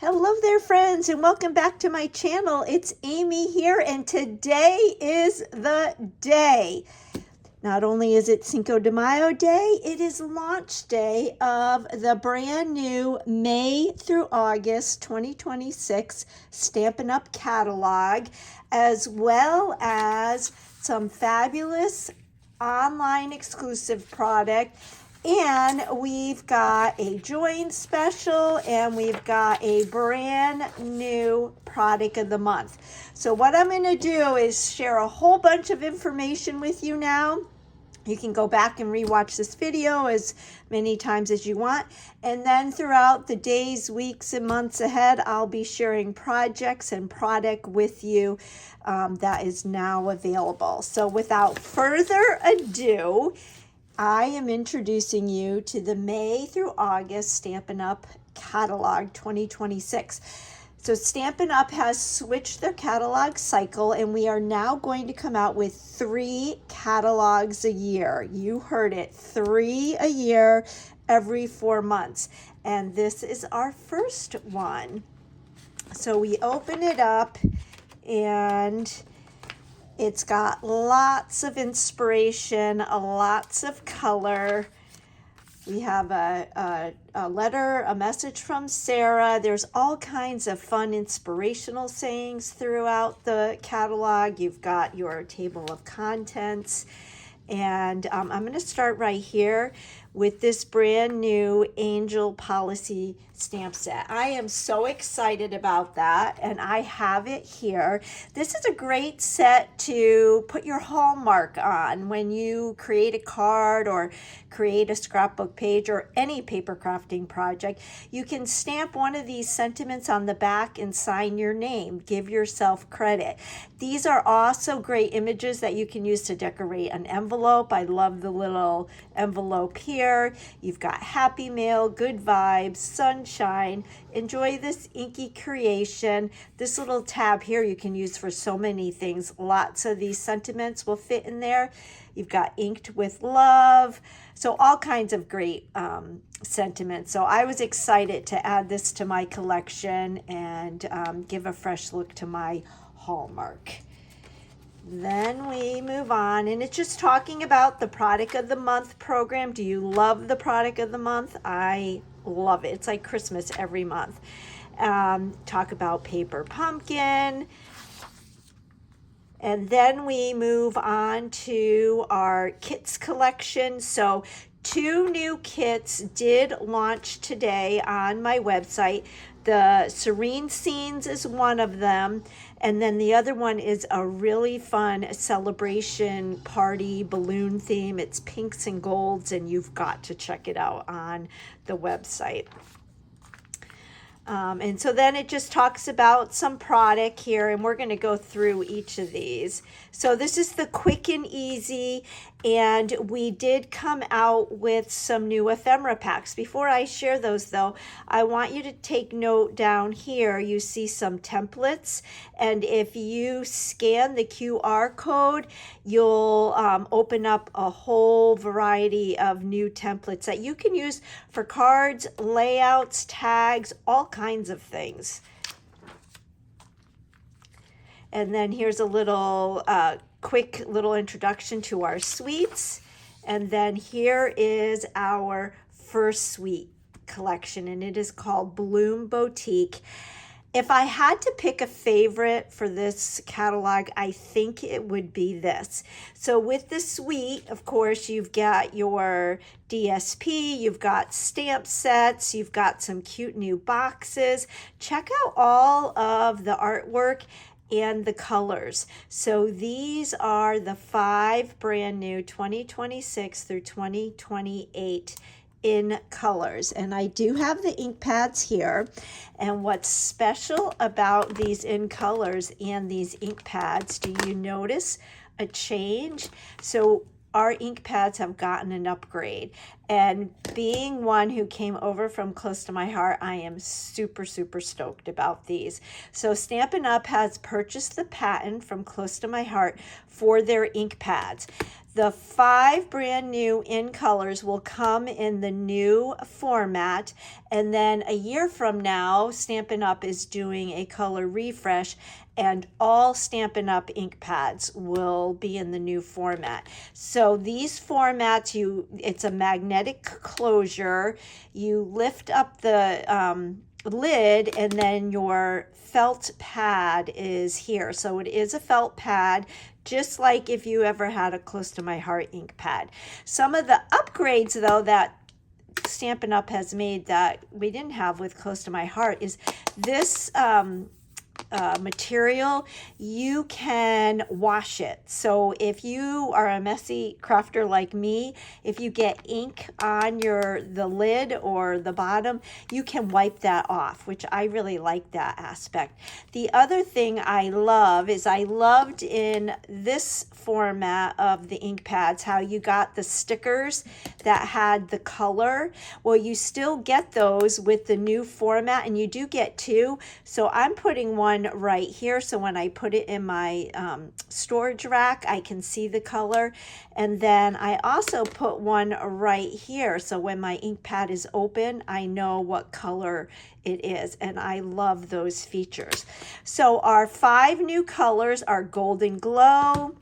Hello there, friends, and welcome back to my channel. It's Amy here, and today is the day. Not only is it Cinco de Mayo Day, it is launch day of the brand new May through August 2026 Stampin' Up! Catalog, as well as some fabulous online exclusive product. And we've got a join special, and we've got a brand new product of the month. So what I'm going to do is share a whole bunch of information with you now. You can go back and rewatch this video as many times as you want. And then throughout the days, weeks, and months ahead, I'll be sharing projects and product with you that is now available. So without further ado, I am introducing you to the May through August Stampin' Up! Catalog 2026. So Stampin' Up! Has switched their catalog cycle, and we are now going to come out with 3 catalogs a year. You heard it, 3 a year, every 4 months. And this is our first one. So we open it up, and it's got lots of inspiration, lots of color. We have a letter, a message from Sarah. There's all kinds of fun inspirational sayings throughout the catalog. You've got your table of contents. And I'm going to start right here with this brand new Angel Policy stamp set. I am so excited about that, and I have it here. This is a great set to put your hallmark on when you create a card or create a scrapbook page or any paper crafting project. You can stamp one of these sentiments on the back and sign your name. Give yourself credit. These are also great images that you can use to decorate an envelope. I love the little envelope here. You've got happy mail, good vibes, sunshine. Enjoy this inky creation. This little tab here you can use for so many things. Lots of these sentiments will fit in there. You've got inked with love. So all kinds of great sentiments. So I was excited to add this to my collection and give a fresh look to my hallmark. Then we move on, and it's just talking about the product of the month program. Do you love the product of the month? I love it. It's like Christmas every month. Talk about paper pumpkin. And then we move on to our kits collection. So 2 new kits did launch today on my website. The Serene Scenes is one of them, and then the other one is a really fun celebration party balloon theme. It's pinks and golds, and you've got to check it out on the website. And so then it just talks about some product here, and we're going to go through each of these. So this is the quick and easy, and we did come out with some new ephemera packs. Before I share those though, I want you to take note down here. You see some templates, and if you scan the QR code, you'll open up a whole variety of new templates that you can use for cards, layouts, tags, all kinds of things. And then here's a little quick little introduction to our suites. And then here is our first suite collection, and it is called Bloom Boutique. If I had to pick a favorite for this catalog, I think it would be this. So with the suite, of course, you've got your DSP, you've got stamp sets, you've got some cute new boxes. Check out all of the artwork and the colors. So these are the 5 brand new 2026 through 2028 in colors, and I do have the ink pads here. And what's special about these in colors and these ink pads, do you notice a change? So our ink pads have gotten an upgrade, And being one who came over from Close to My Heart, I am super, super stoked about these. So Stampin' Up! Has purchased the patent from Close to My Heart for their ink pads. The 5 brand new in colors will come in the new format, and then a year from now, Stampin' Up! Is doing a color refresh, and all Stampin' Up! Ink pads will be in the new format. So these formats, it's a magnetic closure. You lift up the lid, and then your felt pad is here. So it is a felt pad, just like if you ever had a Close to My Heart ink pad. Some of the upgrades, though, that Stampin' Up! Has made that we didn't have with Close to My Heart is this material. You can wash it. So if you are a messy crafter like me, if you get ink on the lid or the bottom, you can wipe that off, which I really like that aspect. The other thing I love is I loved in this format of the ink pads how you got the stickers that had the color. Well, you still get those with the new format, and you do get 2. So I'm putting one right here, so when I put it in my storage rack, I can see the color. And then I also put one right here, so when my ink pad is open, I know what color it is, and I love those features. So our 5 new colors are Golden Glow,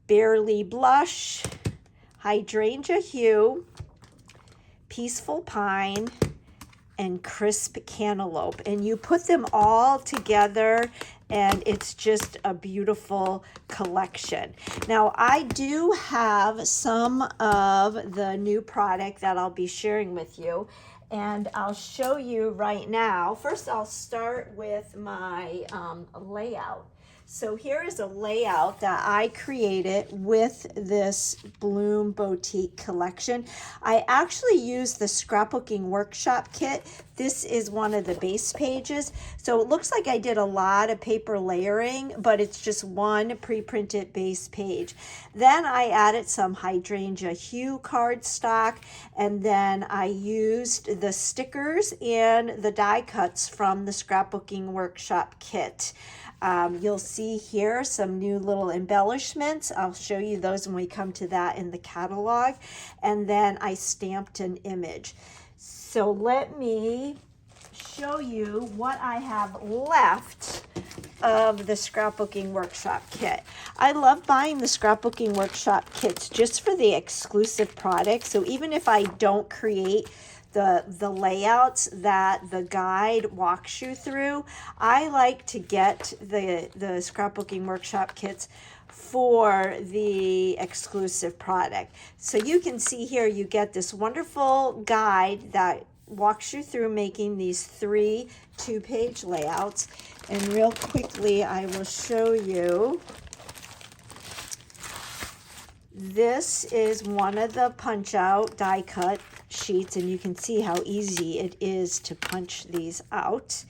Barely Blush, Hydrangea Hue, Peaceful Pine, and Crisp Cantaloupe. And you put them all together, and it's just a beautiful collection. Now, I do have some of the new product that I'll be sharing with you, and I'll show you right now. First, I'll start with my layout. So here is a layout that I created with this Bloom Boutique collection. I actually used the Scrapbooking Workshop kit. This is one of the base pages. So it looks like I did a lot of paper layering, but it's just one pre-printed base page. Then I added some Hydrangea Hue cardstock, and then I used the stickers and the die cuts from the Scrapbooking Workshop kit. You'll see here some new little embellishments. I'll show you those when we come to that in the catalog. And then I stamped an image. So let me show you what I have left of the Scrapbooking Workshop kit. I love buying the Scrapbooking Workshop kits just for the exclusive products. So even if I don't create the layouts that the guide walks you through, I like to get the Scrapbooking Workshop kits for the exclusive product. So you can see here you get this wonderful guide that walks you through making these 3 2-page layouts. And real quickly, I will show you. This is one of the punch out die cut sheets, and you can see how easy it is to punch these out.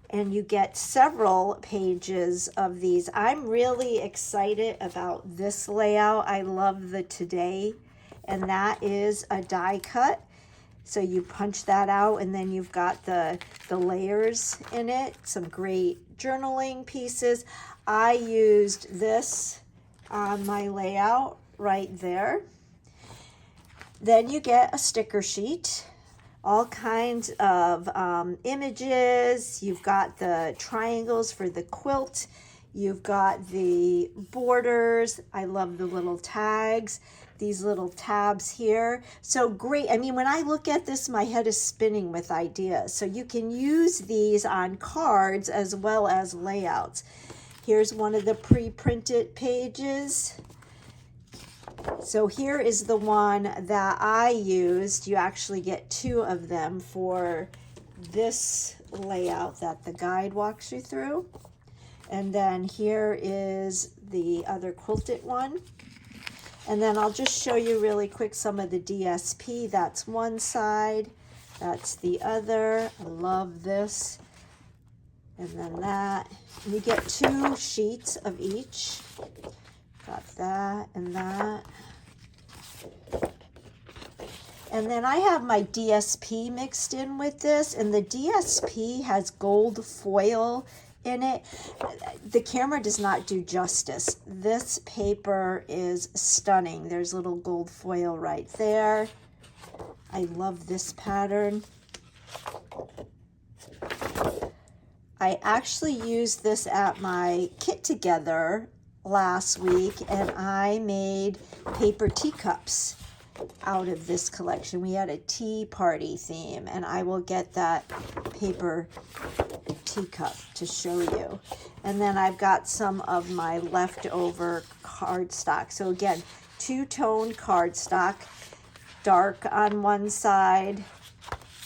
And you get several pages of these. I'm really excited about this layout. I love the Today, and that is a die cut. So you punch that out, and then you've got the layers in it. Some great journaling pieces. I used this on my layout right there. Then you get a sticker sheet, all kinds of images. You've got the triangles for the quilt. You've got the borders. I love the little tags, these little tabs here. So great. I mean, when I look at this, my head is spinning with ideas. So you can use these on cards as well as layouts. Here's one of the pre-printed pages. So here is the one that I used. You actually get 2 of them for this layout that the guide walks you through. And then here is the other quilted one. And then I'll just show you really quick some of the DSP. That's one side, that's the other. I love this. And then that. And you get 2 sheets of each. Got that and that. And then I have my DSP mixed in with this, and the DSP has gold foil in it. The camera does not do justice. This paper is stunning. There's little gold foil right there. I love this pattern. I actually used this at my Kit Together last week, and I made paper teacups out of this collection. We had a tea party theme, and I will get that paper teacup to show you. And then I've got some of my leftover cardstock. So again, two-tone cardstock, dark on one side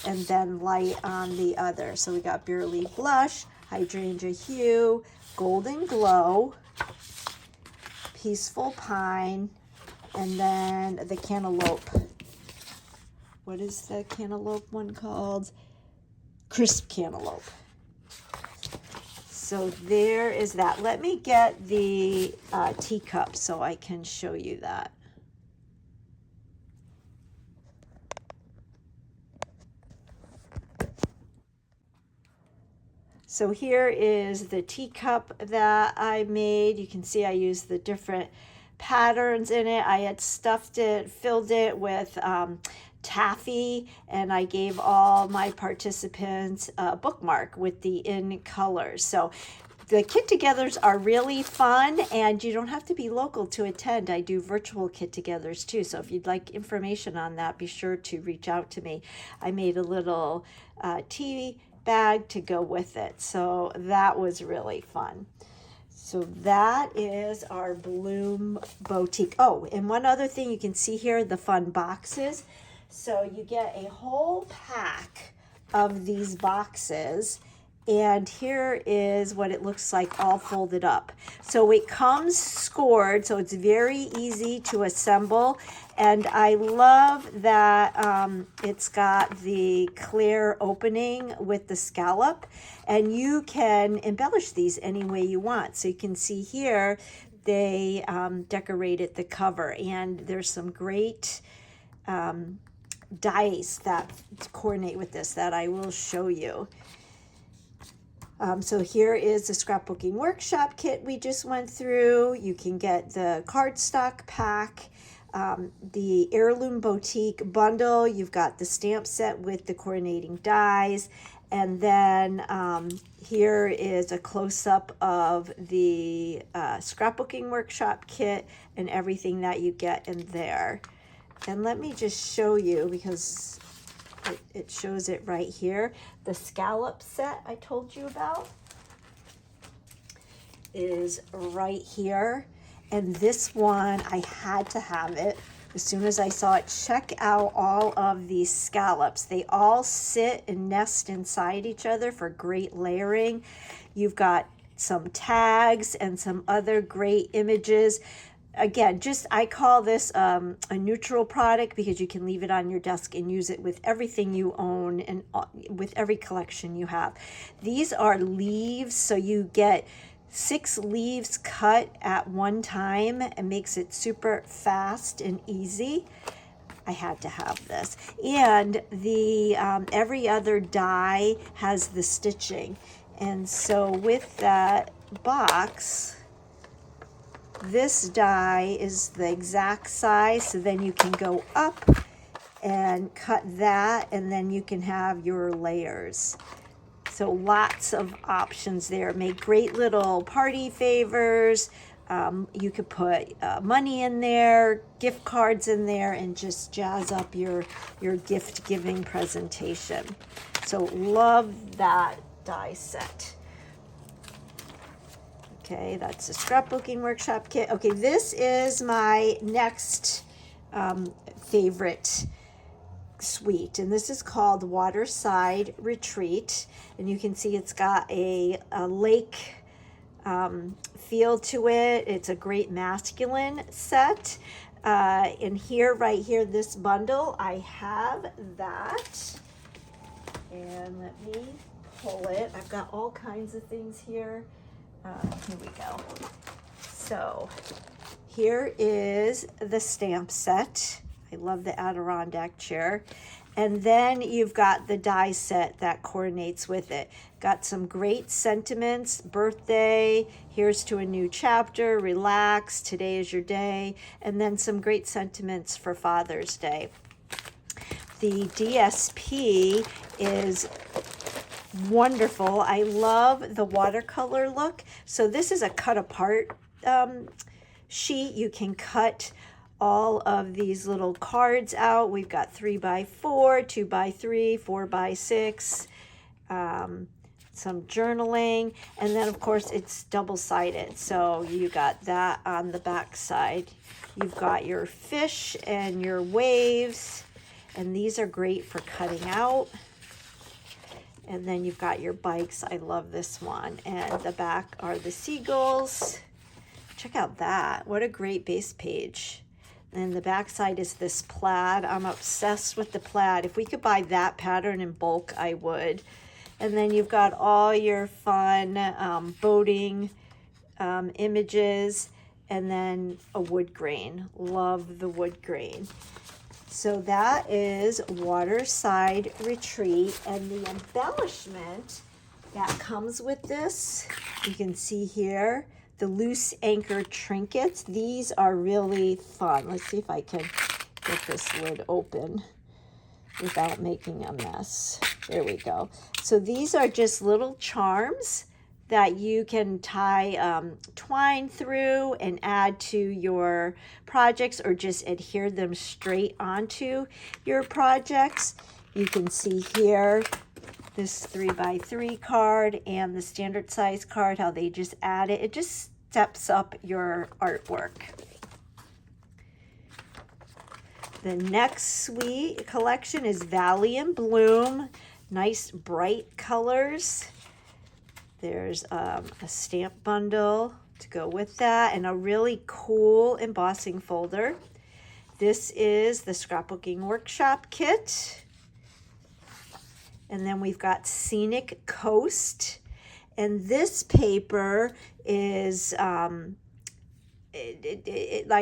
and then light on the other. So we got Burley Blush, Hydrangea Hue, Golden Glow, Peaceful Pine, and then the Cantaloupe. What is the cantaloupe one called? Crisp Cantaloupe. So there is that. Let me get the teacup so I can show you that. So here is the teacup that I made. You can see I used the different patterns in it. I had stuffed it, filled it with taffy, and I gave all my participants a bookmark with the in colors. So the Kit Togethers are really fun, and you don't have to be local to attend. I do virtual Kit Togethers too, so if you'd like information on that, be sure to reach out to me. I made a little tea bag to go with it, so that was really fun. So that is our Bloom Boutique. Oh, and one other thing, you can see here the fun boxes. So you get a whole pack of these boxes, and here is what it looks like all folded up. So it comes scored, so it's very easy to assemble. And I love that it's got the clear opening with the scallop, and you can embellish these any way you want. So you can see here they decorated the cover, and there's some great dies that coordinate with this that I will show you. So here is the scrapbooking workshop kit we just went through. You can get the cardstock pack, the Heirloom Boutique bundle. You've got the stamp set with the coordinating dies. And then here is a close-up of the scrapbooking workshop kit and everything that you get in there. And let me just show you, because it shows it right here. The scallop set I told you about is right here. And this one, I had to have it as soon as I saw it. Check out all of these scallops. They all sit and nest inside each other for great layering. You've got some tags and some other great images. Again, I call this a neutral product because you can leave it on your desk and use it with everything you own and with every collection you have. These are leaves, so you get 6 leaves cut at one time. It makes it super fast and easy. I had to have this. And the every other die has the stitching. And so with that box, this die is the exact size, so then you can go up and cut that, and then you can have your layers. So lots of options there. Make great little party favors. You could put money in there, gift cards in there, and just jazz up your gift giving presentation. So love that die set. Okay, that's the scrapbooking workshop kit. Okay, this is my next favorite suite, and this is called Waterside Retreat. And you can see it's got a lake feel to it. It's a great masculine set. And here, right here, this bundle, I have that. And let me pull it. I've got all kinds of things here. Here we go. So here is the stamp set. I love the Adirondack chair. And then you've got the die set that coordinates with it. Got some great sentiments, birthday, here's to a new chapter, relax, today is your day, and then some great sentiments for Father's Day. The DSP is wonderful. I love the watercolor look. So this is a cut apart sheet. You can cut all of these little cards out. We've got 3x4, 2x3, 4x6, some journaling, and then of course it's double-sided. So you got that on the back side. You've got your fish and your waves, and these are great for cutting out. And then you've got your bikes. I love this one. And the back are the seagulls. Check out that. What a great base page. And the back side is this plaid. I'm obsessed with the plaid. If we could buy that pattern in bulk, I would. And then you've got all your fun boating images, and then a wood grain. Love the wood grain. So that is Waterside Retreat, and the embellishment that comes with this, you can see here, the loose anchor trinkets. These are really fun. Let's see if I can get this lid open without making a mess. There we go. So these are just little charms that you can tie twine through and add to your projects, or just adhere them straight onto your projects. You can see here this 3x3 card and the standard size card, how they just add it. It just steps up your artwork. The next sweet collection is Valley and Bloom. Nice bright colors. There's a stamp bundle to go with that, and a really cool embossing folder. This is the scrapbooking workshop kit. And then we've got Scenic Coast. And this paper is, I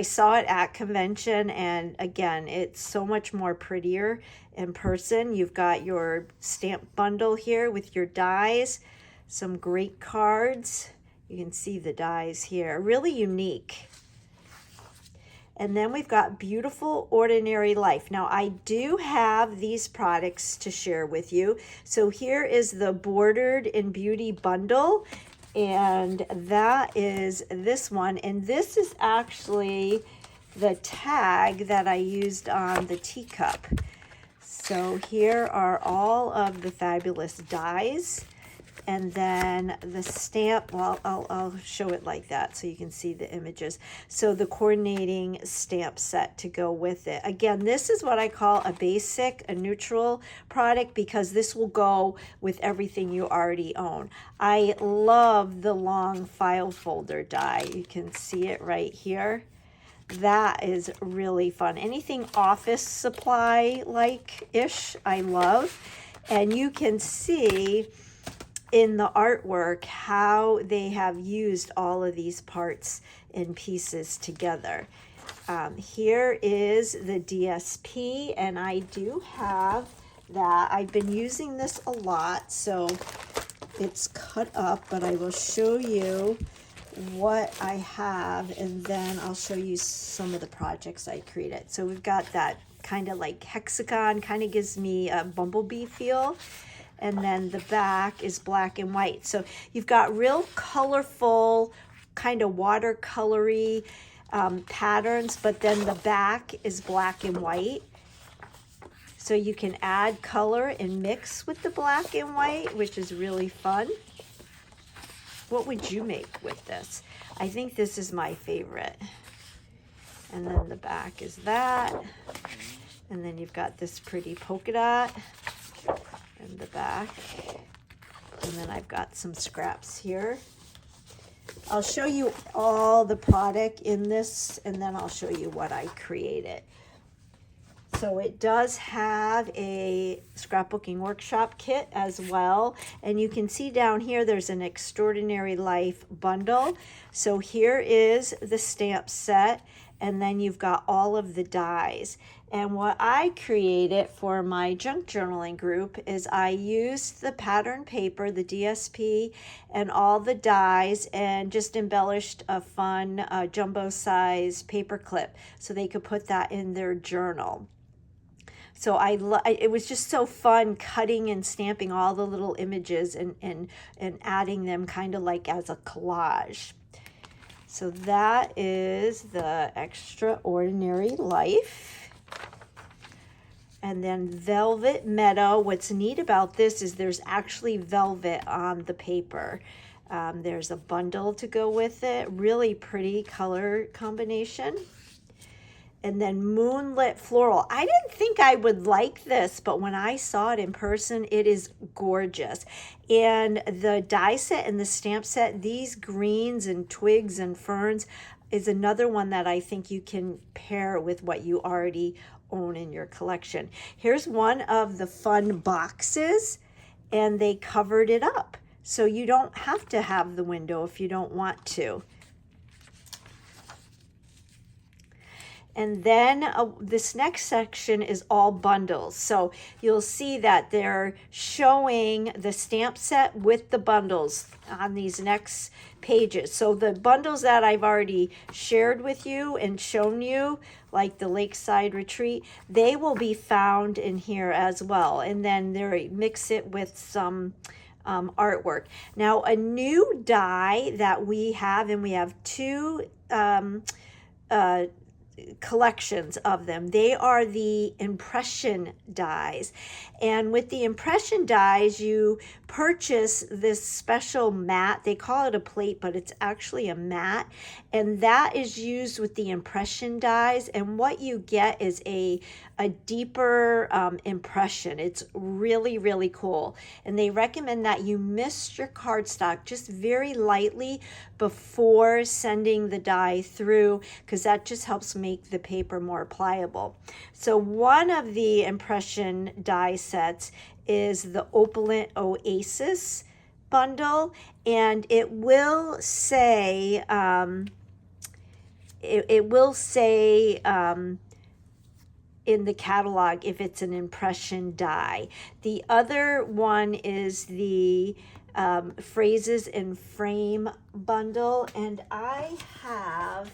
saw it at convention, and again, it's so much more prettier in person. You've got your stamp bundle here with your dies, some great cards. You can see the dies here, really unique. And then we've got Beautiful Ordinary Life. Now I do have these products to share with you. So here is the Bordered in Beauty bundle, and that is this one. And this is actually the tag that I used on the teacup. So here are all of the fabulous dies. And then the stamp, well, I'll show it like that so you can see the images. So the coordinating stamp set to go with it. Again, this is what I call a basic, a neutral product, because this will go with everything you already own. I love the long file folder die. You can see it right here. That is really fun. Anything office supply like-ish, I love. And you can see in the artwork how they have used all of these parts and pieces together. Here is the DSP, and I do have that. I've been using this a lot, so it's cut up, but I will show you what I have, and then I'll show you some of the projects I created. So we've got that kind of like hexagon, kind of gives me a bumblebee feel. And then the back is black and white. So you've got real colorful, kind of watercolory patterns, but then the back is black and white. So you can add color and mix with the black and white, which is really fun. What would you make with this? I think this is my favorite. And then the back is that. And then you've got this pretty polka dot in the back. And then I've got some scraps here. I'll show you all the product in this, and then I'll show you what I created. So it does have a scrapbooking workshop kit as well. And you can see down here, there's an Extraordinary Life bundle. So here is the stamp set. and then you've got all of the dies. And what I created for my junk journaling group is I used the pattern paper, the DSP, and all the dies, and just embellished a fun jumbo size paper clip so they could put that in their journal. So it was just so fun cutting and stamping all the little images and adding them kind of like as a collage. So that is the Extraordinary Life. And then Velvet Meadow. What's neat about this is there's actually velvet on the paper. There's a bundle to go with it. Really pretty color combination. And then Moonlit Floral. I didn't think I would like this, but when I saw it in person, it is gorgeous. And the die set and the stamp set, these greens and twigs and ferns is another one that I think you can pair with what you already own in your collection. Here's one of the fun boxes, and they covered it up. So you don't have to have the window if you don't want to. And then this next section is all bundles. So you'll see that they're showing the stamp set with the bundles on these next pages. So the bundles that I've already shared with you and shown you, like the Lakeside Retreat, they will be found in here as well. And then they mix it with some artwork. Now, a new die that we have, and we have two collections of them. They are the impression dies. And with the impression dies, you purchase this special mat. They call it a plate, but it's actually a mat. And that is used with the impression dies. And what you get is a deeper impression. It's really, really cool. And they recommend that you mist your cardstock just very lightly before sending the die through, because that just helps make the paper more pliable. So one of the impression die sets is the Opulent Oasis bundle, and it will say in the catalog if it's an impression die. The other one is the Phrases in Frame bundle, and I have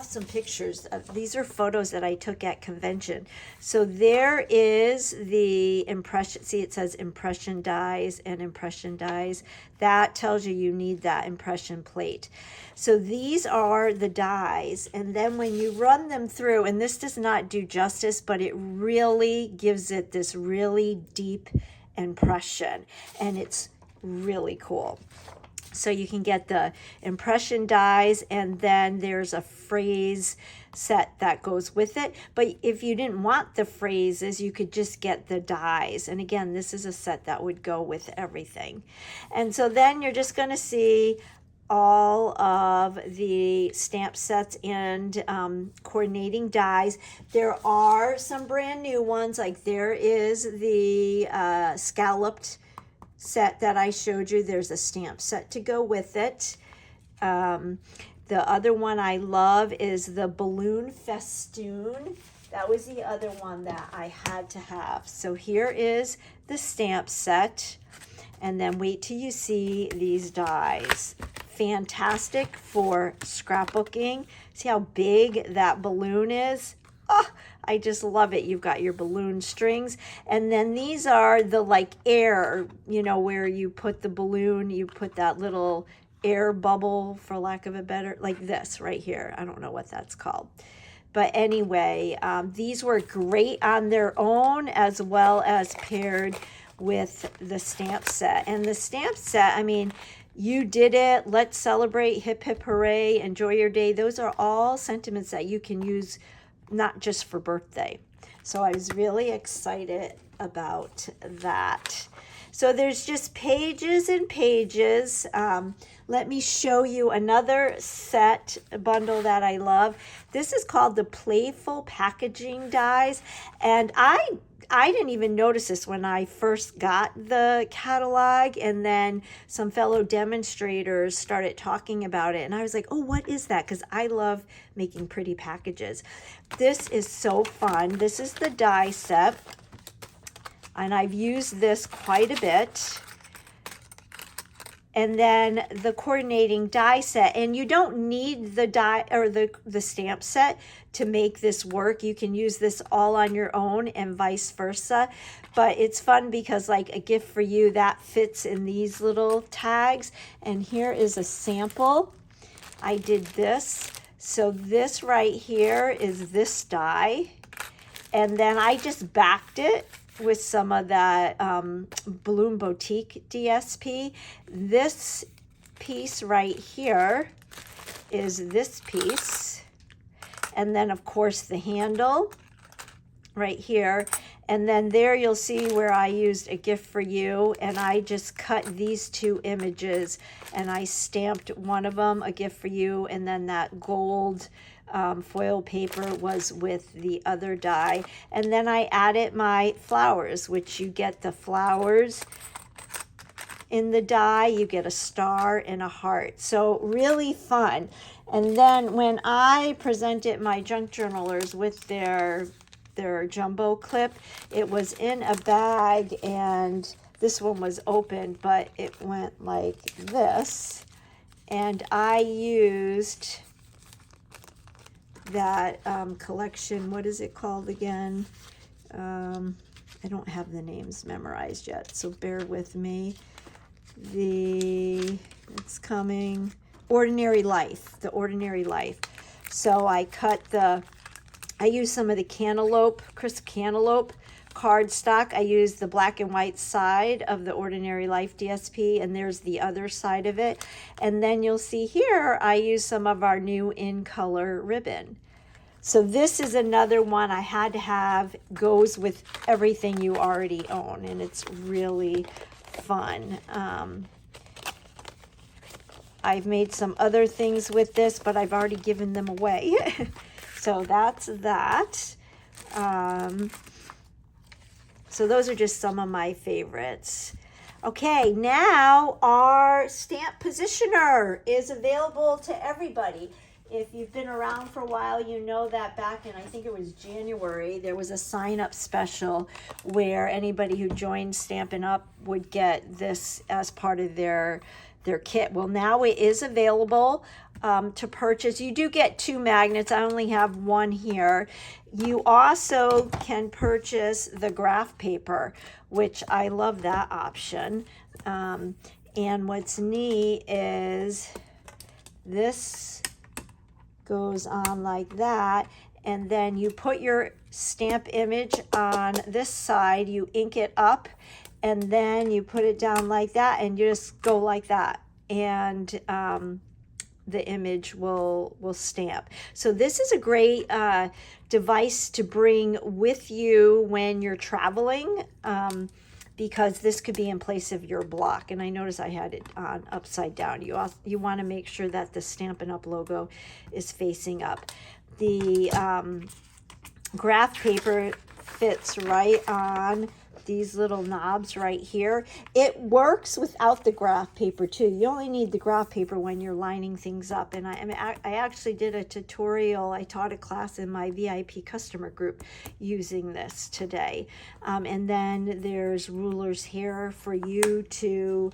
some pictures of these. Are photos that I took at convention. So there is the impression. See, it says impression dies and impression dies. That tells you need that impression plate. So these are the dies, and then when you run them through, and this does not do justice, but it really gives it this really deep impression, and it's really cool. So you can get the impression dies, and then there's a phrase set that goes with it. But if you didn't want the phrases, you could just get the dies. And again, this is a set that would go with everything. And so then you're just going to see all of the stamp sets and coordinating dies. There are some brand new ones, like there is the scalloped set that I showed you. There's a stamp set to go with it. The other one I love is the balloon festoon. That was the other one that I had to have. So here is the stamp set, and then wait till you see these dies. Fantastic for scrapbooking. See how big that balloon is? Oh, I just love it. You've got your balloon strings, and then these are the like air, where you put the balloon, you put that little air bubble, for lack of a better, like this right here. I don't know what that's called. But anyway, these were great on their own as well as paired with the stamp set. And the stamp set, I mean, you did it, let's celebrate, hip hip hooray, enjoy your day. Those are all sentiments that you can use not just for birthday. So I was really excited about that. So there's just pages and pages. Let me show you another set bundle that I love. This is called the Playful Packaging Dies, and I I didn't even notice this when I first got the catalog, and then some fellow demonstrators started talking about it, and I was like, oh, what is that? Because I love making pretty packages. This is so fun. This is the die set, and I've used this quite a bit. And then the coordinating die set, and you don't need the die or the stamp set to make this work. You can use this all on your own and vice versa. But it's fun because, like, a gift for you, that fits in these little tags. And here is a sample. I did this. So this right here is this die. And then I just backed it with some of that Bloom Boutique DSP. This piece right here is this piece. And then, of course, the handle right here. And then there you'll see where I used a gift for you, and I just cut these two images, and I stamped one of them, a gift for you, and then that gold foil paper was with the other die. And then I added my flowers, which you get the flowers in the die, you get a star and a heart. So really fun. And then when I presented my junk journalers with their jumbo clip, it was in a bag, and this one was open, but it went like this. And I used that collection, what is it called again? I don't have the names memorized yet, so bear with me. It's coming, Ordinary Life, the Ordinary Life. So I used some of the cantaloupe, crisp cantaloupe cardstock. I used the black and white side of the Ordinary Life DSP, and there's the other side of it. And then you'll see here, I used some of our new in color ribbon. So this is another one I had to have, goes with everything you already own, and it's really fun. I've made some other things with this, but I've already given them away. So that's that. So those are just some of my favorites. Okay, now our stamp positioner is available to everybody. If you've been around for a while, you know that back in, I think it was January, there was a sign-up special where anybody who joined Stampin' Up! Would get this as part of their kit. Well, now it is available to purchase. You do get 2 magnets. I only have one here. You also can purchase the graph paper, which I love that option. And what's neat is this goes on like that, and then you put your stamp image on this side, you ink it up, and then you put it down like that, and you just go like that, and the image will stamp. So this is a great device to bring with you when you're traveling, because this could be in place of your block. And I notice I had it on upside down. You want to make sure that the Stampin' Up! Logo is facing up. The graph paper fits right on these little knobs right here. It works without the graph paper too. You only need the graph paper when you're lining things up. And I actually did a tutorial. I taught a class in my VIP customer group using this today. And then there's rulers here for you to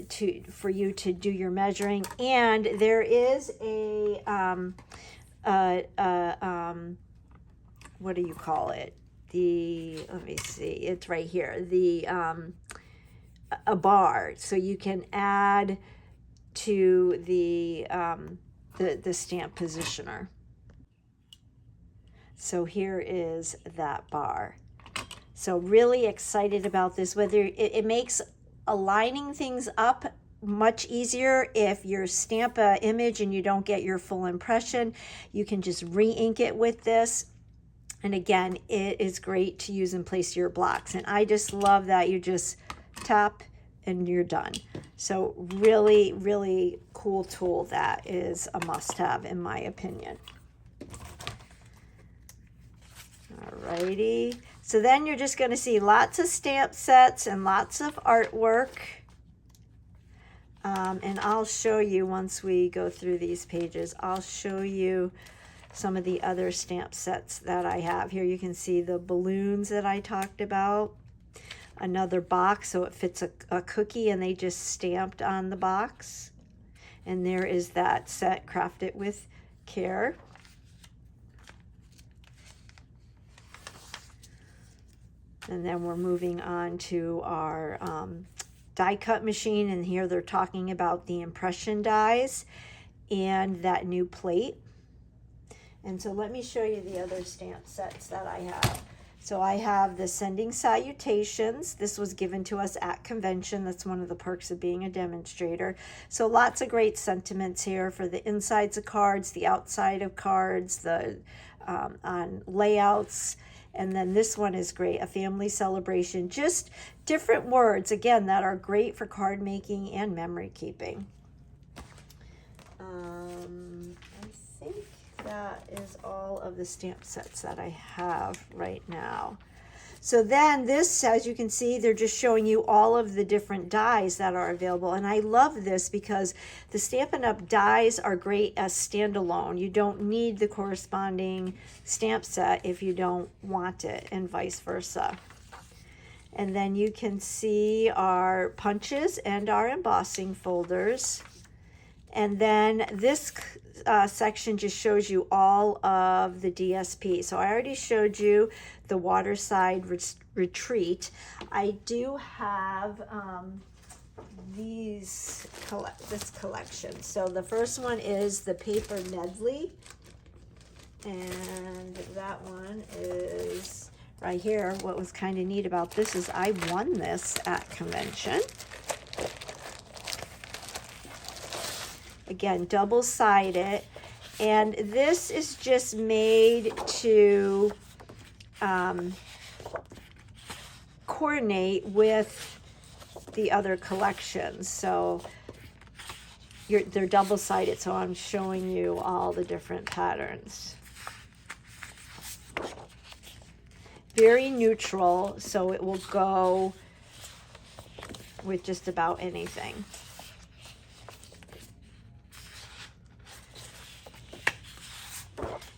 do your measuring. And there is a what do you call it? Let me see, it's right here, a bar, so you can add to the stamp positioner. So here is that bar. So really excited about this. Whether it makes aligning things up much easier. If you stamp an image and you don't get your full impression, you can just re-ink it with this. And again, it is great to use in place of your blocks. And I just love that you just tap and you're done. So really, really cool tool. That is a must-have in my opinion. Alrighty. So then you're just going to see lots of stamp sets and lots of artwork. And I'll show you once we go through these pages, I'll show you some of the other stamp sets that I have. Here you can see the balloons that I talked about. Another box, so it fits a cookie and they just stamped on the box. And there is that set, Craft It With Care. And then we're moving on to our die cut machine, and here they're talking about the impression dies and that new plate. And so let me show you the other stamp sets that I have. So I have the Sending Salutations. This was given to us at convention. That's one of the perks of being a demonstrator. So lots of great sentiments here for the insides of cards, the outside of cards, the on layouts. And then this one is great, a family celebration. Just different words, again, that are great for card making and memory keeping. I think that is all of the stamp sets that I have right now. So then this, as you can see, they're just showing you all of the different dies that are available. And I love this because the Stampin' Up! Dies are great as standalone. You don't need the corresponding stamp set if you don't want it, and vice versa. And then you can see our punches and our embossing folders. And then this section just shows you all of the DSP. So I already showed you the Waterside Retreat. I do have this collection. So the first one is the Paper Medley. And that one is right here. What was kind of neat about this is I won this at convention. Again, double-sided, and this is just made to coordinate with the other collections. So they're double-sided, so I'm showing you all the different patterns. Very neutral, so it will go with just about anything.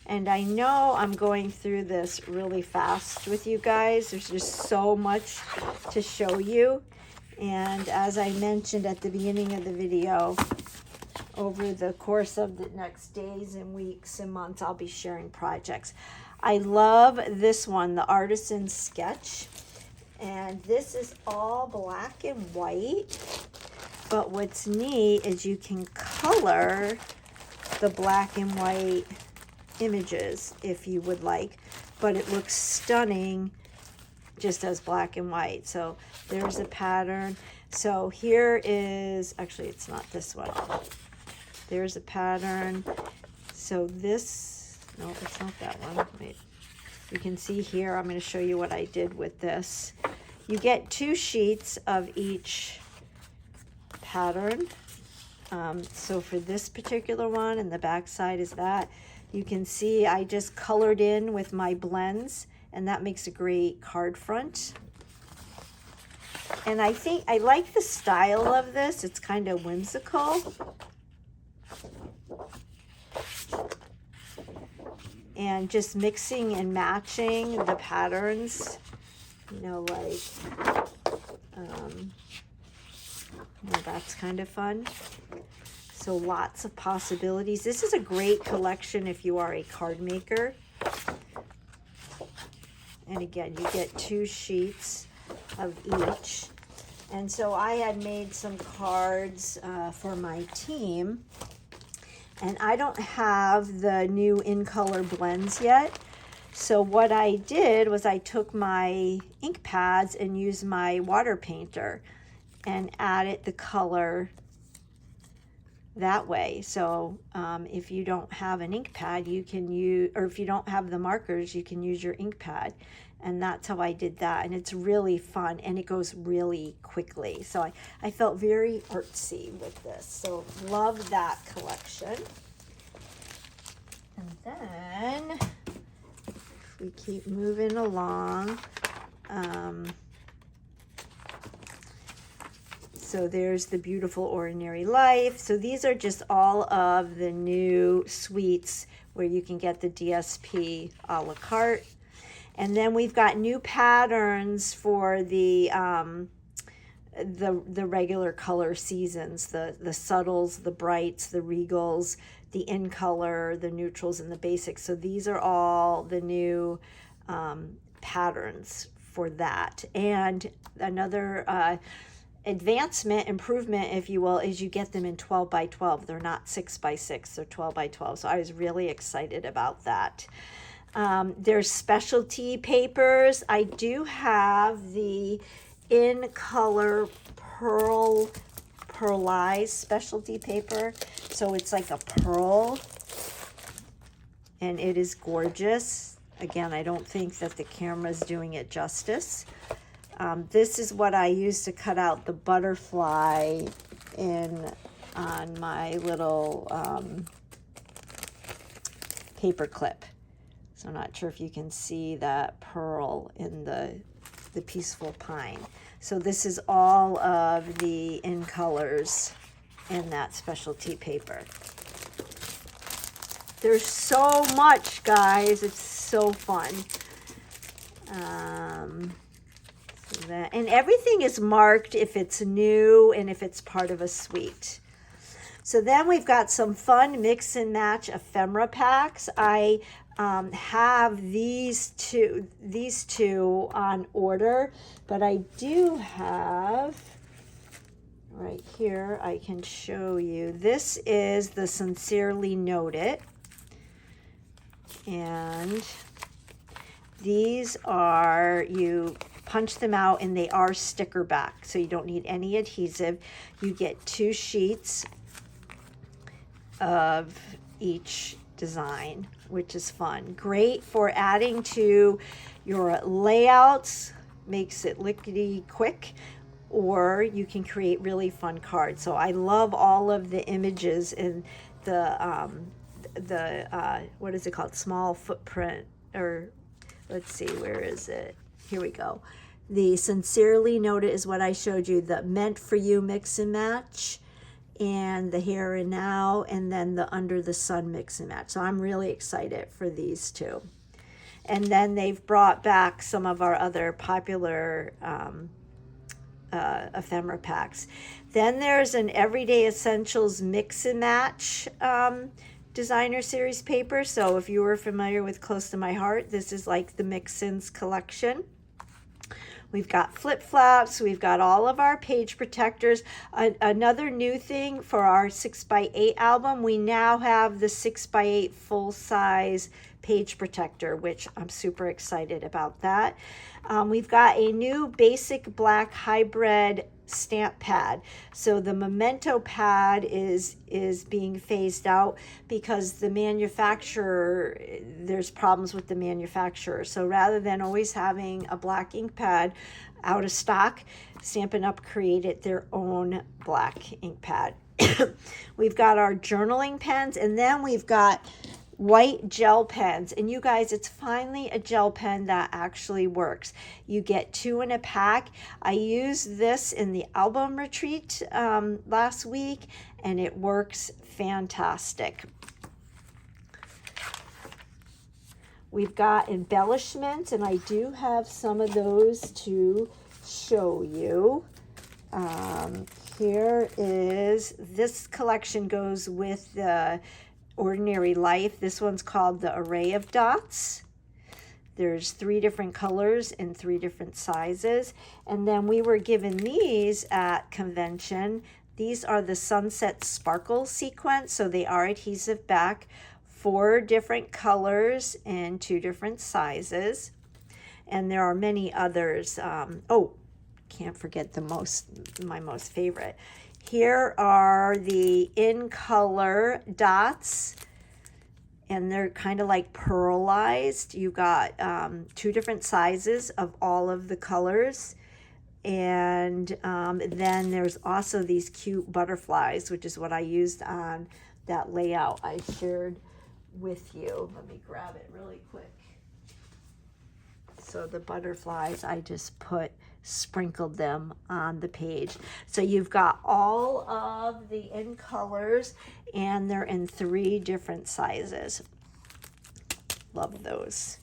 And I know I'm going through this really fast with you guys. There's just so much to show you. And as I mentioned at the beginning of the video, over the course of the next days and weeks and months, I'll be sharing projects. I love this one, the Artisan Sketch. And this is all black and white. But what's neat is you can color the black and white images if you would like, but it looks stunning just as black and white. So there's a pattern. So here is, actually it's not this one. There's a pattern. So this, no, it's not that one. Wait, you can see here, I'm going to show you what I did with this. You get 2 sheets of each pattern. So for this particular one, and the back side is that, you can see I just colored in with my blends, and that makes a great card front. And I think I like the style of this. It's kind of whimsical. And just mixing and matching the patterns, you know, like, that's kind of fun. So lots of possibilities. This is a great collection if you are a card maker. And again, you get 2 sheets of each. And so I had made some cards for my team. And I don't have the new in color blends yet. So what I did was I took my ink pads and used my water painter and added the color that way. So if you don't have an ink pad, you can use, or if you don't have the markers, you can use your ink pad. And that's how I did that. And it's really fun, and it goes really quickly. So I felt very artsy with this. So love that collection. And then we keep moving along. So there's the Beautiful Ordinary Life. So these are just all of the new suites where you can get the DSP a la carte. And then we've got new patterns for the regular color seasons, the subtles, the brights, the regals, the in color, the neutrals, and the basics. So these are all the new patterns for that. And another improvement, if you will, is you get them in 12 by 12. They're not 6 by 6, they're 12 by 12. So I was really excited about that. There's specialty papers. I do have the in color pearlized specialty paper. So it's like a pearl and it is gorgeous. Again, I don't think that the camera's doing it justice. This is what I use to cut out the butterfly on my little paper clip. So I'm not sure if you can see that pearl in the peaceful pine. So this is all of the in colors in that specialty paper. There's so much, guys. It's so fun. And everything is marked if it's new and if it's part of a suite. So then we've got some fun mix and match ephemera packs. I have these two on order, but I do have right here, I can show you. This is the Sincerely Noted. And these are, you punch them out and they are sticker back, so you don't need any adhesive. You get 2 sheets of each design, which is fun. Great for adding to your layouts, makes it lickety quick, or you can create really fun cards. So I love all of the images in the what is it called? Small footprint, or let's see, where is it? Here we go. The Sincerely Noted is what I showed you, the Meant for You mix and match, and the Here and Now, and then the Under the Sun mix and match. So I'm really excited for these two. And then they've brought back some of our other popular ephemera packs. Then there's an Everyday Essentials mix and match designer series paper. So if you were familiar with Close to My Heart, this is like the Mix-Ins collection. We've got flip-flops. We've got all of our page protectors. Another new thing for our 6x8 album, we now have the 6x8 full-size page protector, which I'm super excited about that. We've got a new basic black hybrid stamp pad. So the Memento pad is being phased out because the manufacturer, there's problems with the manufacturer. So rather than always having a black ink pad out of stock, Stampin' Up! Created their own black ink pad. We've got our journaling pens, and then we've got white gel pens. And you guys, it's finally a gel pen that actually works. You get 2 in a pack. I used this in the album retreat last week, and it works fantastic. We've got embellishments, and I do have some of those to show you. Here is, this collection goes with the Ordinary Life. This one's called the Array of Dots. There's 3 different colors in 3 different sizes. And then we were given these at convention. These are the Sunset Sparkle sequence. So they are adhesive back, 4 different colors and 2 different sizes. And there are many others. Can't forget my most favorite. Here are the in color dots, and they're kind of like pearlized. You got 2 different sizes of all of the colors. And then there's also these cute butterflies, which is what I used on that layout I shared with you. Let me grab it really quick. So the butterflies, I just sprinkled them on the page. So you've got all of the in colors, and they're in 3 different sizes. Love those.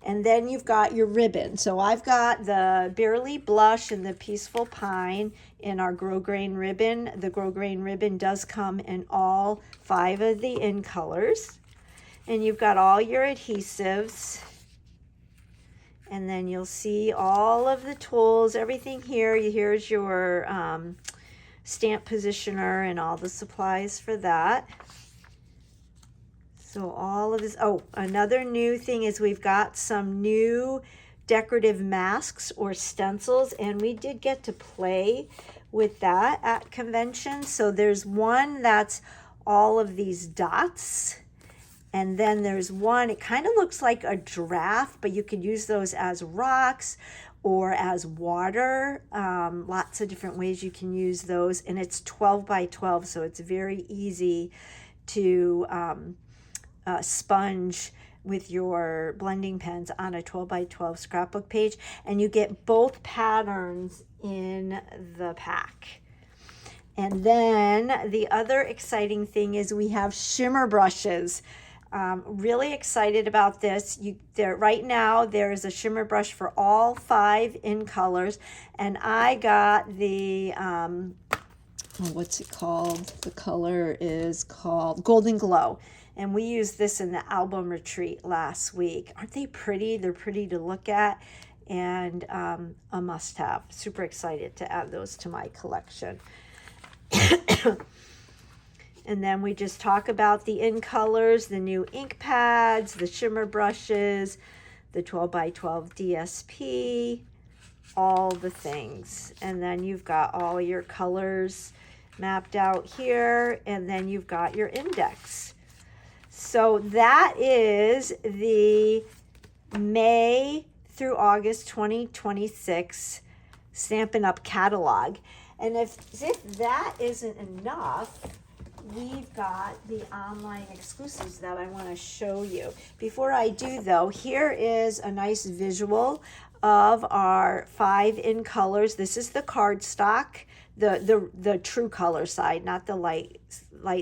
And then you've got your ribbon. So I've got the Barely Blush and the Peaceful Pine in our grosgrain ribbon. The grosgrain ribbon does come in all 5 of the in colors. And you've got all your adhesives. And then you'll see all of the tools, everything here. Here's your stamp positioner and all the supplies for that. So all of this, oh, another new thing is we've got some new decorative masks or stencils, and we did get to play with that at convention. So there's one that's all of these dots, and then there's one, it kind of looks like a giraffe, but you could use those as rocks or as water. Lots of different ways you can use those, and it's 12 by 12, so it's very easy to sponge with your blending pens on a 12 by 12 scrapbook page, and you get both patterns in the pack. And then the other exciting thing is we have shimmer brushes. Really excited about this. Right now there is a shimmer brush for all 5 in colors, and I got the what's it called? The color is called Golden Glow. And we used this in the album retreat last week. Aren't they pretty? They're pretty to look at, and a must-have. Super excited to add those to my collection. And then we just talk about the in colors, the new ink pads, the shimmer brushes, the 12 by 12 DSP, all the things. And then you've got all your colors mapped out here, and then you've got your index. So that is the May through August 2026 Stampin' Up! Catalog. And if that isn't enough, we've got the online exclusives that I want to show you. Before I do though, here is a nice visual of our 5 in colors. This is the cardstock, the true color side, not the light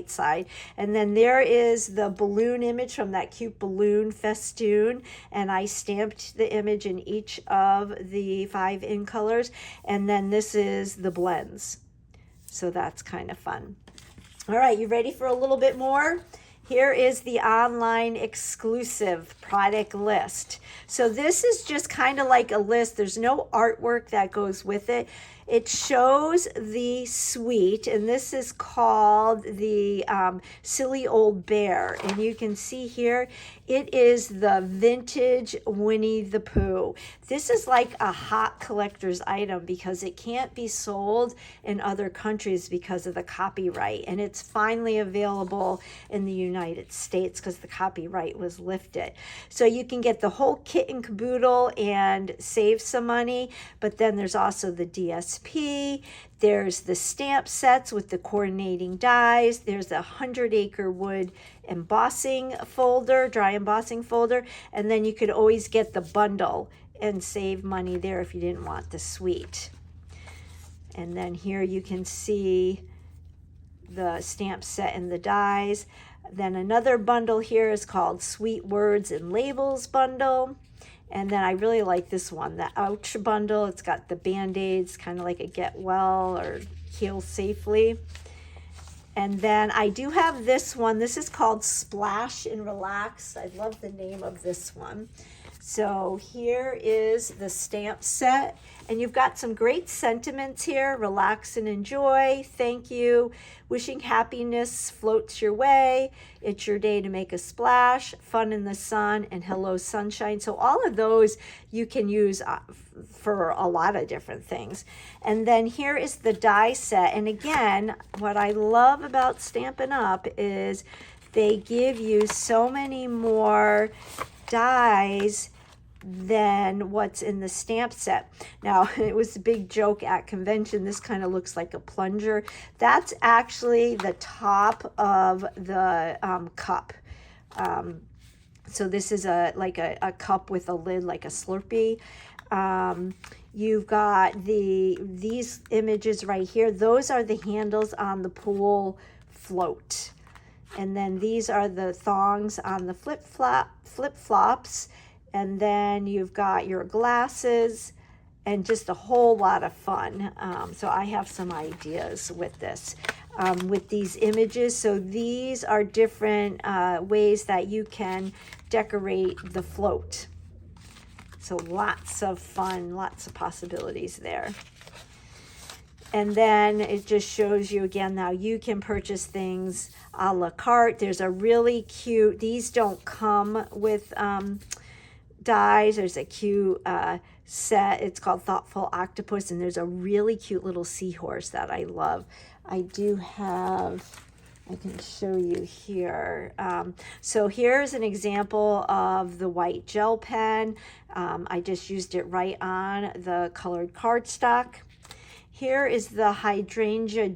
side. And then there is the balloon image from that cute balloon festoon, and I stamped the image in each of the 5 in colors. And then this is the blends, so that's kind of fun. All right, you ready for a little bit more? Here is the online exclusive product list. So this is just kind of like a list. There's no artwork that goes with it. It shows the suite, and this is called the Silly Old Bear. And you can see here, it is the vintage Winnie the Pooh. This is like a hot collector's item because it can't be sold in other countries because of the copyright. And it's finally available in the United States because the copyright was lifted. So you can get the whole kit and caboodle and save some money, but then there's also the DSP, there's the stamp sets with the coordinating dies, there's a 100-acre wood embossing folder, dry embossing folder, and then you could always get the bundle and save money there if you didn't want the suite. And then here you can see the stamp set and the dies. Then another bundle here is called Sweet Words and Labels bundle. And then I really like this one, the Ouch bundle. It's got the Band-Aids, kind of like a get well or heal safely. And then I do have this one. This is called Splash and Relax. I love the name of this one. So here is the stamp set, and you've got some great sentiments here. Relax and enjoy. Thank you. Wishing happiness floats your way. It's your day to make a splash. Fun in the sun, and hello sunshine. So all of those you can use for a lot of different things. And then here is the die set. And again, what I love about Stampin' Up! Is they give you so many more dies than what's in the stamp set. Now, it was a big joke at convention. This kind of looks like a plunger. That's actually the top of the cup. So this is like a cup with a lid, like a Slurpee. You've got these images right here. Those are the handles on the pool float. And then these are the thongs on the flip-flops. And then you've got your glasses and just a whole lot of fun. So I have some ideas with this, with these images. So these are different ways that you can decorate the float. So lots of fun, lots of possibilities there. And then it just shows you again, now you can purchase things a la carte. There's a really cute, these don't come with dies. There's a cute set. It's called Thoughtful Octopus, and there's a really cute little seahorse that I love. I do have, I can show you here. So here's an example of the white gel pen. I just used it right on the colored cardstock. Here is the hydrangea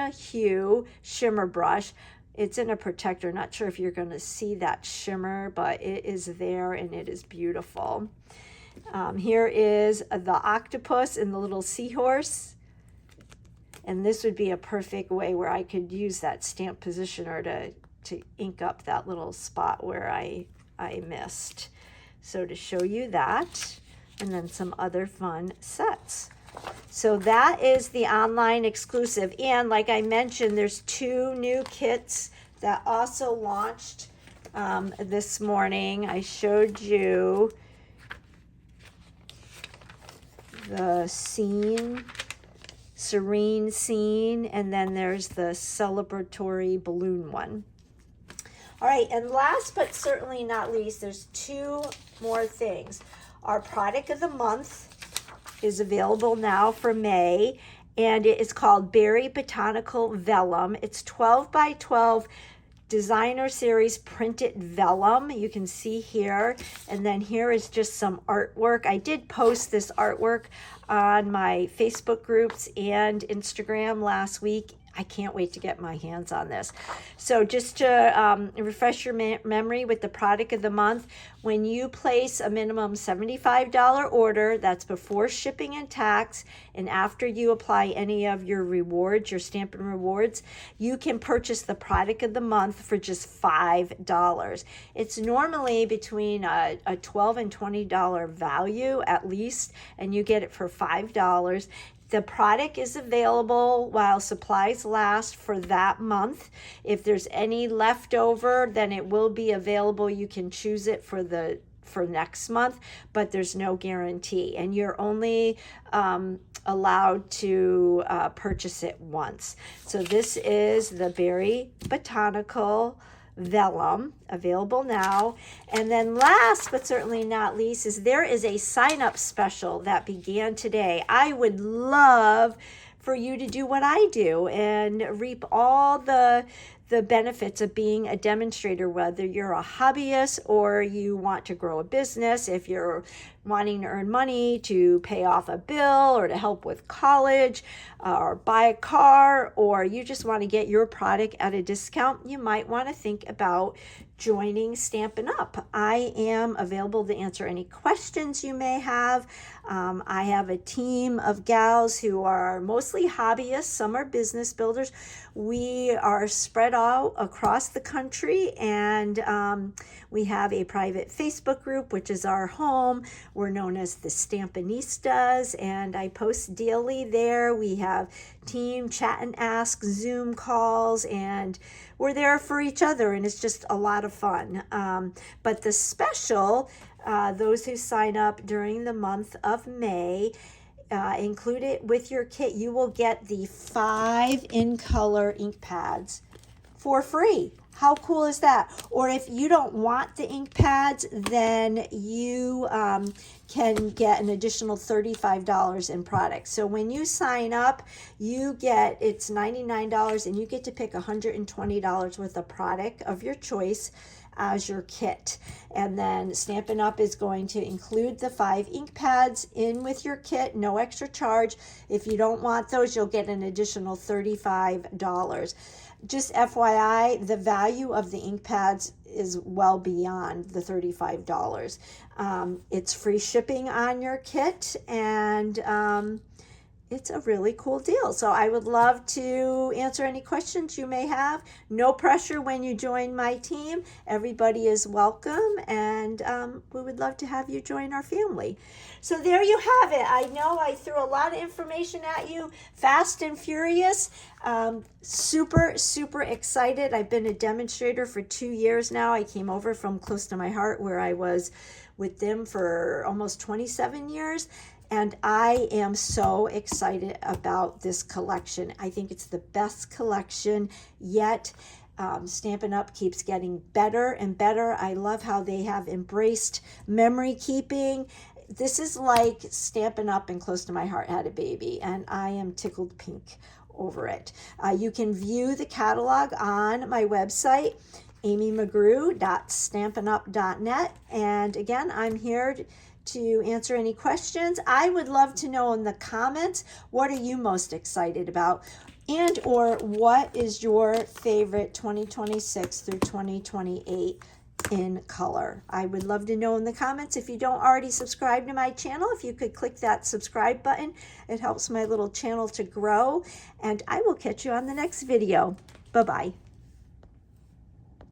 hue shimmer brush. It's in a protector. Not sure if you're going to see that shimmer, but it is there and it is beautiful. Here is the octopus and the little seahorse. And this would be a perfect way where I could use that stamp positioner to ink up that little spot where I missed. So to show you that, and then some other fun sets. So that is the online exclusive. And like I mentioned, there's 2 new kits that also launched this morning. I showed you the serene scene, and then there's the celebratory balloon one. All right, and last but certainly not least, there's 2 more things. Our product of the month is available now for May, and it is called Berry Botanical Vellum. It's 12 by 12 designer series printed vellum. You can see here, and then here is just some artwork. I did post this artwork on my Facebook groups and Instagram last week. I can't wait to get my hands on this. So just to refresh your memory with the product of the month, when you place a minimum $75 order, that's before shipping and tax, and after you apply any of your rewards, your Stampin' rewards, you can purchase the product of the month for just $5. It's normally between a $12 and $20 value at least, and you get it for $5. The product is available while supplies last for that month. If there's any left over, then it will be available. You can choose it for next month, but there's no guarantee. And you're only allowed to purchase it once. So this is the Berry Botanical Vellum, available now. And then last but certainly not least is there is a sign-up special that began today. I would love for you to do what I do and reap all the benefits of being a demonstrator, whether you're a hobbyist or you want to grow a business, if you're wanting to earn money to pay off a bill or to help with college or buy a car, or you just want to get your product at a discount, you might want to think about joining Stampin' Up. I am available to answer any questions you may have. I have a team of gals who are mostly hobbyists. Some are business builders. We are spread out across the country, and we have a private Facebook group, which is our home. We're known as the Stampinistas, and I post daily there. We have team chat and ask Zoom calls, and we're there for each other, and it's just a lot of fun. But the special, those who sign up during the month of May, included with your kit, you will get the 5 in color ink pads for free. How cool is that? Or if you don't want the ink pads, then you can get an additional $35 in products. So when you sign up, you get, it's $99, and you get to pick $120 worth of product of your choice as your kit. And then Stampin' Up! Is going to include the 5 ink pads in with your kit, no extra charge. If you don't want those, you'll get an additional $35. Just FYI, the value of the ink pads is well beyond the $35. It's free shipping on your kit, and it's a really cool deal. So I would love to answer any questions you may have. No pressure when you join my team. Everybody is welcome, and we would love to have you join our family. So there you have it. I know I threw a lot of information at you, fast and furious. Super, super excited. I've been a demonstrator for 2 years now. I came over from Close to My Heart, where I was with them for almost 27 years. And I am so excited about this collection. I think it's the best collection yet. Stampin' Up! Keeps getting better and better. I love how they have embraced memory keeping. This is like Stampin' Up! And Close to My Heart had a baby, and I am tickled pink over it. You can view the catalog on my website, amymcgrew.stampinup.net. And again, I'm here to answer any questions. I would love to know in the comments, what are you most excited about? And or what is your favorite 2026 through 2028 in color? I would love to know in the comments. If you don't already subscribe to my channel, if you could click that subscribe button, it helps my little channel to grow. And I will catch you on the next video. Bye-bye.